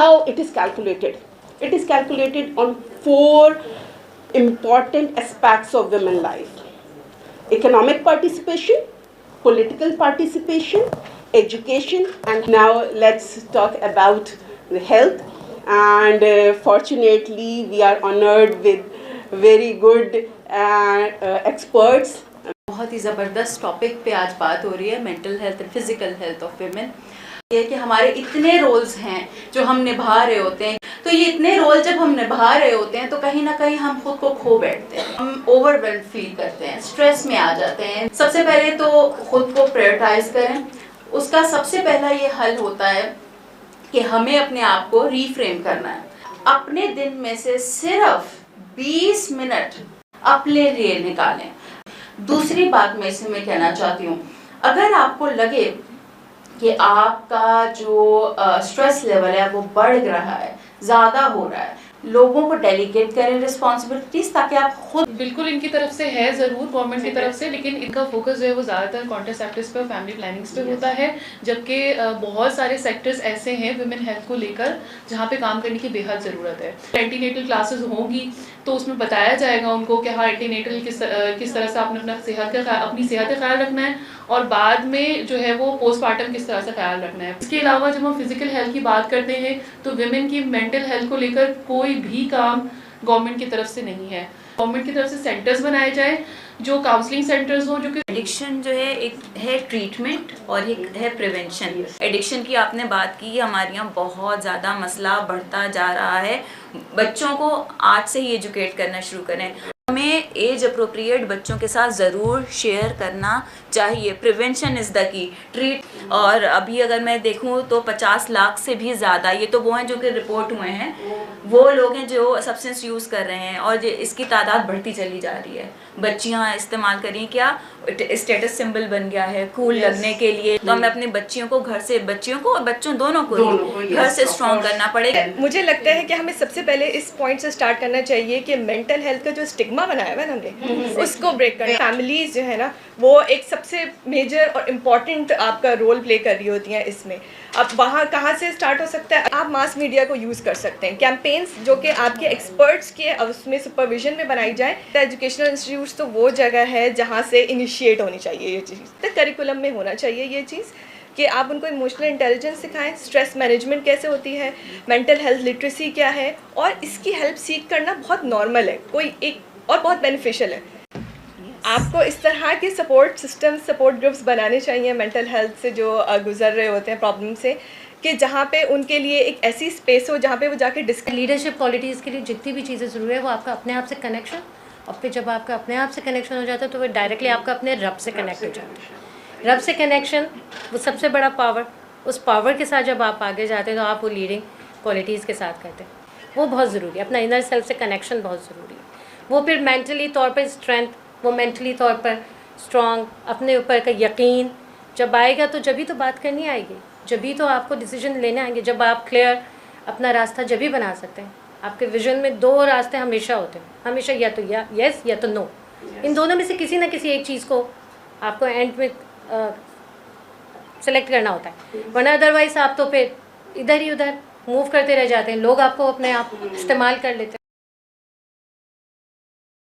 how it is calculated. It is calculated on 4 important aspects of women life: economic participation, political participation, education, and now let's talk about the health. And fortunately, we are honored with very good experts. बहुत ही ज़बरदस्त topic पे आज बात हो रही है, mental health and physical health of women. ये कि हमारे इतने रोल्स हैं जो हम निभा रहे होते हैं, तो ये इतने रोल जब हम निभा रहे होते हैं तो कहीं ना कहीं हम खुद को खो बैठते हैं, हम ओवरवेल्म फील करते हैं, स्ट्रेस में आ जाते हैं। सबसे पहले तो खुद को प्रायोरिटाइज करें। उसका सबसे पहला ये हल होता है कि हमें अपने आप को रीफ्रेम करना है। अपने दिन में से सिर्फ 20 मिनट अपने लिए निकालें। दूसरी बात मैं इसमें कहना चाहती हूँ, अगर आपको लगे कि आपका जो स्ट्रेस लेवल है वो बढ़ रहा है, ज़्यादा हो रहा है, लोगों को डेलीगेट करें रिस्पॉन्सिबिलिटीज, ताकि आप खुद। बिल्कुल इनकी तरफ से है ज़रूर गवर्नमेंट की तरफ से, लेकिन इनका फोकस जो है वो ज़्यादातर कॉन्ट्रासेप्टिव्स पे और फैमिली प्लानिंग्स पे होता है, जबकि बहुत सारे सेक्टर्स ऐसे हैं विमेन हेल्थ को लेकर जहाँ पे काम करने की बेहद ज़रूरत है। एंटीनेटल क्लासेस होंगी तो उसमें बताया जाएगा उनको कि हाँ एंटीनेटल किस तरह से आपने अपनी सेहत का ख्याल रखना है, और बाद में जो है वो पोस्टमार्टम किस तरह से ख्याल रखना है। इसके अलावा जब हम फिजिकल हेल्थ की बात करते हैं तो विमेन की मेंटल हेल्थ को लेकर कोई भी काम गवर्नमेंट की तरफ से नहीं है। गवर्नमेंट की तरफ से सेंटर्स बनाए जाए जो काउंसलिंग सेंटर्स हो, जो कि एडिक्शन जो है एक है ट्रीटमेंट और एक है प्रिवेंशन। एडिक्शन की आपने बात की, हमारे यहाँ बहुत ज़्यादा मसला बढ़ता जा रहा है। बच्चों को आज से ही एजुकेट करना शुरू करें। हमें एज अप्रोप्रिएट बच्चों के साथ ज़रूर शेयर करना चाहिए। Prevention is the key treat. और अभी अगर मैं देखूं तो 50 लाख से भी ज़्यादा, ये तो वो हैं जो कि रिपोर्ट हुए हैं, वो लोग हैं जो सब्सटेंस यूज़ कर रहे हैं, और इसकी तादाद बढ़ती चली जा रही है। बच्चियां इस्तेमाल करें, क्या स्टेटस सिंबल बन गया है कूल लगने के लिए। तो हमें अपने बच्चियों को घर से, बच्चियों को और बच्चों दोनों को घर से स्ट्रॉन्ग करना पड़ेगा। मुझे लगता है कि हमें सबसे पहले इस पॉइंट से स्टार्ट करना चाहिए कि मेंटल हेल्थ का जो स्टिग्मा बनाया हुआ है हमने, उसको ब्रेक करना। फैमिलीज जो है ना, वो एक सबसे मेजर और इम्पॉर्टेंट आपका रोल प्ले कर रही होती हैं इसमें। अब वहाँ कहाँ से स्टार्ट हो सकता है? आप मास मीडिया को यूज़ कर सकते हैं, कैंपेन्स जो कि आपके एक्सपर्ट्स के उसमें सुपरविजन में बनाई जाए। एजुकेशनल इंस्टीट्यूट्स तो वो जगह है जहाँ से इनिशिएट होनी चाहिए ये चीज़, तो करिकुलम में होना चाहिए ये चीज़ कि आप उनको इमोशनल इंटेलिजेंस सिखाएं, स्ट्रेस मैनेजमेंट कैसे होती है, मेंटल हेल्थ लिटरेसी क्या है, और इसकी हेल्प सीख करना बहुत नॉर्मल है, कोई एक और बहुत बेनिफिशियल है। आपको इस तरह के सपोर्ट सिस्टम, सपोर्ट ग्रुप्स बनाने चाहिए मेंटल हेल्थ से जो गुजर रहे होते हैं प्रॉब्लम से, कि जहाँ पे उनके लिए एक ऐसी स्पेस हो जहाँ पे वो जाके लीडरशिप क्वालिटीज़ के लिए जितनी भी चीज़ें ज़रूरी है वो आपका अपने आप से कनेक्शन, और फिर जब आपका अपने आप से कनेक्शन हो जाता है तो वो डायरेक्टली आपका अपने रब से कनेक्ट हो जाता है। रब से कनेक्शन वो सबसे बड़ा पावर। उस पावर के साथ जब आप आगे जाते हैं तो आप वो लीडिंग क्वालिटीज़ के साथ करते हैं, वो बहुत ज़रूरी है। अपना इनर सेल्फ से कनेक्शन बहुत ज़रूरी है। वो फिर मेंटली तौर पर स्ट्रेंथ, वो मेंटली तौर पर स्ट्रॉन्ग, अपने ऊपर का यकीन जब आएगा तो जब ही तो बात करनी आएगी, जब ही तो आपको डिसीजन लेने आएंगे। जब आप क्लियर अपना रास्ता जब ही बना सकते हैं। आपके विजन में 2 रास्ते हमेशा होते हैं, हमेशा या तो यस या तो नो। इन दोनों में से किसी ना किसी एक चीज़ को आपको एंड में सेलेक्ट करना होता है, वरना अदरवाइज आप तो फिर इधर ही उधर मूव करते रह जाते हैं। लोग आपको अपने आप इस्तेमाल कर लेते हैं।